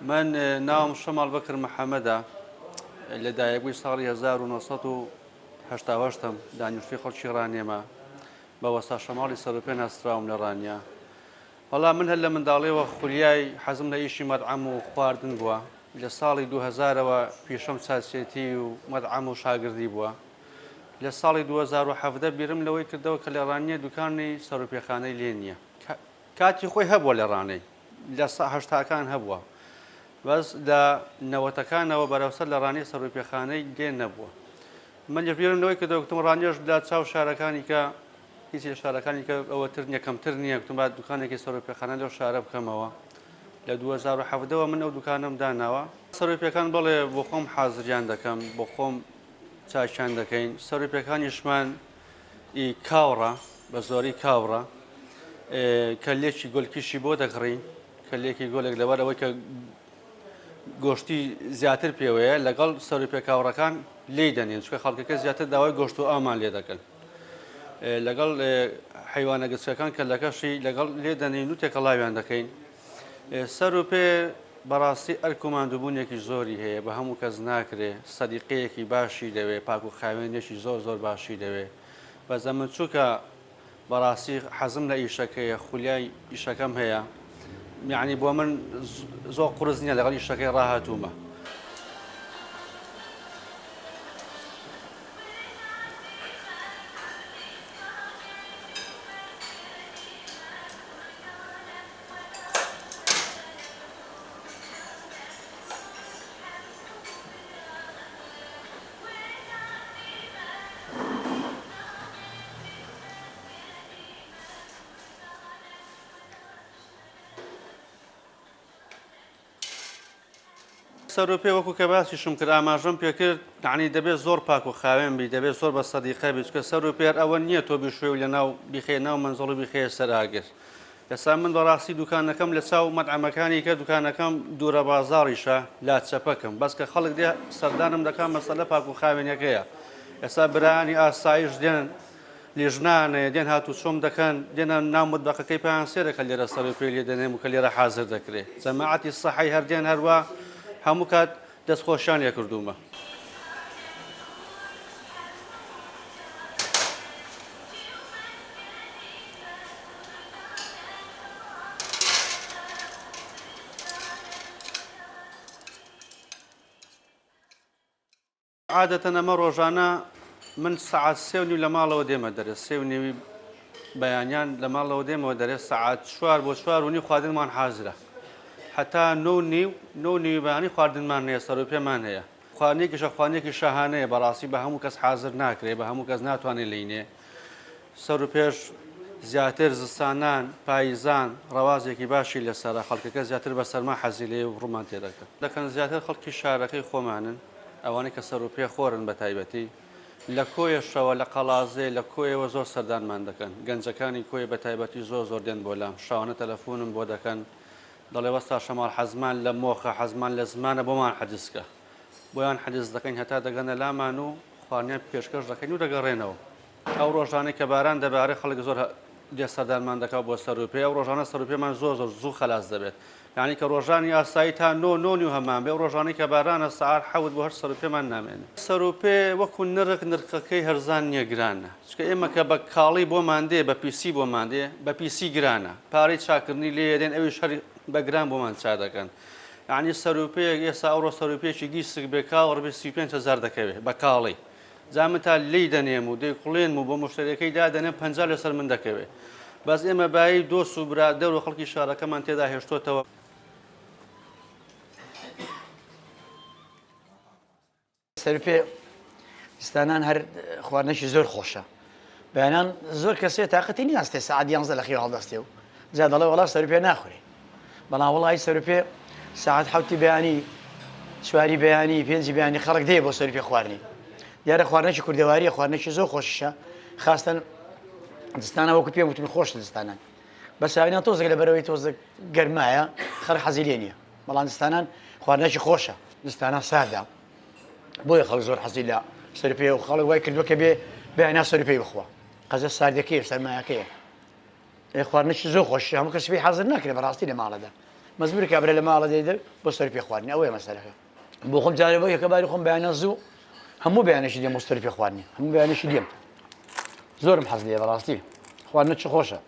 من ناوم شمال بكر محمدة لە دایەبووی ساڵی 1970 دانیشتوی خەڵکی ڕانێمە بە وەستا شەماڵی سەرۆپێ ناسراوم لە ڕانیا. وەڵام من هەر لە منداڵیەوە خولیای حەزم لە ئیشی مەطعەم و خواردن بووە. لە ساڵی 2000ەوە پیشەم چاچێتی و مەطعەم و شاگردی بووە. لە ساڵی 2017 بیرم لەوەی کردەوە کە لە ڕانیە دوکانی سەرۆپێخانەی لێ نییە. کاتی خۆی هەبووە لە ڕانەی لە هەشتاکان هەبووە. بەس لە نەوەتەکانەوە بەرەوسەر لە ڕانی سەرۆپێخانەی لێ نەبووە. من لەژێرم لەوەی کە دەوتم ڕانیێش لا چاو شارەکانی کە هیچ لە شارەکانی کە ئەوەتر یەکەمتر نییە کتم با دوکانێکی سەرۆپێخانە لەو شارە بکەمەوە. لە 2017ەوە من ئەو دوکانم داناوە. سەرۆپیەکان بڵێ بۆ خۆم حازریان دەکەم، بۆ خۆم چاکیان دەکەین. سەرۆپیەکانیشمان کاوڕە بە زۆری کاوڕە کەلێکی گۆلکیشی بۆ دەکڕین، کەلێکی گۆلێک لەبەرەوەی کە گۆشتی زیاتر پێوەیە لەگەڵ سەرۆپێکاوڕەکان لێی دەنێن، چکە خەڵکەکە زیاتر داوای گۆشت و ئامان لێ دەکەن. لەگەڵ حیوانە گەچەکان کەلەکەشی لەگەڵ لێ دەنین و تێکەڵاویان دەکەین. سەرۆپێ بەڕاستی ئەرکوماندووبوونێکی زۆری هەیە، بە هەموو کەس ناکرێ، سەدیقەیەکی باشی دەوێ، پاک و خاوێنێکی زۆر باشی دەوێ. بەس ئەمن چووکە بەڕاستی حەزم لە ئیشەکەیە، خولیای ئیشەکەم هەیە. یعنی بۆ من زۆر قورس نییە لەگەڵ ئیشەکەی ڕاهاتوومە. سەرۆپێ وەکو کە باسیشم کرد ئاماژەم پێکرد، یعنی دەبێت زۆر پاک و خاوێن بی، دەبێت زۆر بە سەدیقە بی، چکە سەرۆپێر ئەوە نییە تۆ بیشوێ و لە ناو بیخێ ناو مەنزڵ و بیخێ سەر ئاگر. ئێستا من بەڕاستی دوکانەکەم لە چاو مەطعەمەکانی کە دوکانەکەم دوورە بازاڕیشە لاچەپەکەم، بەس کە خەڵک دێ سەردانم دەکات مەسەلە پاک و خاوێنەکەیە. ئێستا برانی ئاسایش دێن لیژنانێ دێن هاتوو چۆم دەکەن، دێنە ناو مطبەقەکەی پێیان سێرەکە لێرە سەرۆپێ لێ دەنێم و کە لێرە حازر دەکرێت. جەماعەتی سەحەی هەردێن هەروە هەموو کات دەستخۆشیان لێ کردومە. عادەتەن ئەمە ڕۆژانە من سەعات 3:30 لە ماڵەوە دێمە دەرێت، 3:30 بەیانیان لە ماڵەوە دێمەوە دەرێت، سەعات 4 بۆ 4:30 خواردنمان حازرە. حتا 9:30 بەیانی خواردنمان هەیە، سەرۆپێمان هەیە. خواردنێکیشە خواردنێکی شاهانەیە، بەڕاستی بە هەموو کەس حازر ناکرێت، بە هەموو کەس ناتوانێت لینێ. سەرۆپێش زیاتر زستانان، پاییزان ڕەوازێکی باشی لەسەرە، خەڵکەکە زیاتر بە سەرما حەزی لێ و ڕوومان تێدەکەن. دەکەن زیاتر خەڵکی شارەکەی خۆمانن، ئەوانەی کە سەرۆپێ خۆرن بە تایبەتی. لە کۆیەشەوە لە قەڵازێ لە کۆیەوە زۆر سەردانمان دەکەن، گەنجەکانی کۆی بە تایبەتی زۆر دێن بۆ لام، شاوانە تەلەفۆنم بۆ دەکەن، دەڵێ وەستا شەماڵ حەزمان لە مۆخە، حەزمان لە زمانە بۆمان حەدیسکە، بۆیان حەدیس دەکەین هەتا دەگەنە لامان و خواردنیان پێشکەش دەکەین و دەگەڕێنەوە. ئەو ڕۆژانەی کە باران دەبارێت خەڵک زۆر دێ سەردانمان دەکات بۆ سەرۆپێ. ئەو ڕۆژانە سەرۆپێمان زۆر زوو خەلاص دەبێت، یعنی کە ڕۆژانی ئاسایی تا 9:09 هەمان بێ، ئەو ڕۆژانەی کە بارانە سەعات 7 بۆ 8 سەرۆپێمان نامێنێت. سەرۆپێ وەکو نرخەکەی هەرزان نییە گرانە، چکە ئێمە کە بە کاڵی بۆمان دێ، بە پیسی بۆمان دێ، بە پیسی گرانە، پارەی چاکردنی لێ دێن، ئەوی شەری بە گران بۆمان چا دەکەن. یعنی سەرۆپەیەک ئێستا ئەوڕۆ سەرۆپێکی دیسک بێ کاڵ ڕبێ 35,000 دەکەوێت بە کاڵی. جامن تا لی دەنێم و دەیقڵێن و بۆ مشتەرەکەی دادەنێم 50 لەسەر من دەکەوێت. بەس ئێمە بایی دۆست و برادەر و خەڵکی شارەکەمان تێدا هێشتۆتەوە. سەرۆپێ ستانان هەر خواردنێکی زۆر خۆشە. بەیانان زۆر کەسێ تااقەتی نیاستێ سەعات 11 لە خێو هەڵدەستێ و جا دەڵێ وەڵا سەرۆپێ ناخورێ. بەڵام وەڵی سەرۆپێ ساعات 7 بەیانی، 4 بەیانی، 5 بەیانی خەڵک دێ بۆ سەرۆپێ خواردنی. دیارە خواردنێکی کوردەواریە، خواردنێکی زۆر خۆشیشە، خاستەن دستانە وەکو پێم وتم خۆش دستانان. بەس ئاوینان تۆزێک لە بەرەوەی تۆزە گەرمایە خەڵک حەزی لێ نییە، بەڵام دستانان خواردنێکی خۆشە، دستانە سادا. بۆیە خەڵک زۆر حەزی لە سەرۆپێ و خەڵک وای کردووە کە بێ بەیانیا سەرۆپێی بخوا. قەزە ساردەکەیە، سەرمایەکەیە. خواردنێکی زۆر خۆشی، هەموو کەس پێی حەزر ناکرێت بەڕاستی لە ماڵەدا. مەزبوری کابرا لە ماڵە دەیدە بۆ سەرپی خواردنی ئەوەیە مەسەلەکە بۆ خۆم جارێ بۆ یەکەباری خۆم بەیانە زوو هەموو بەیانێکی دێم بۆ سەرپی خواردنی هەموو بەیانێکی دێم زۆرم حەز لێ بەڕاستی خواردنە چ خۆشە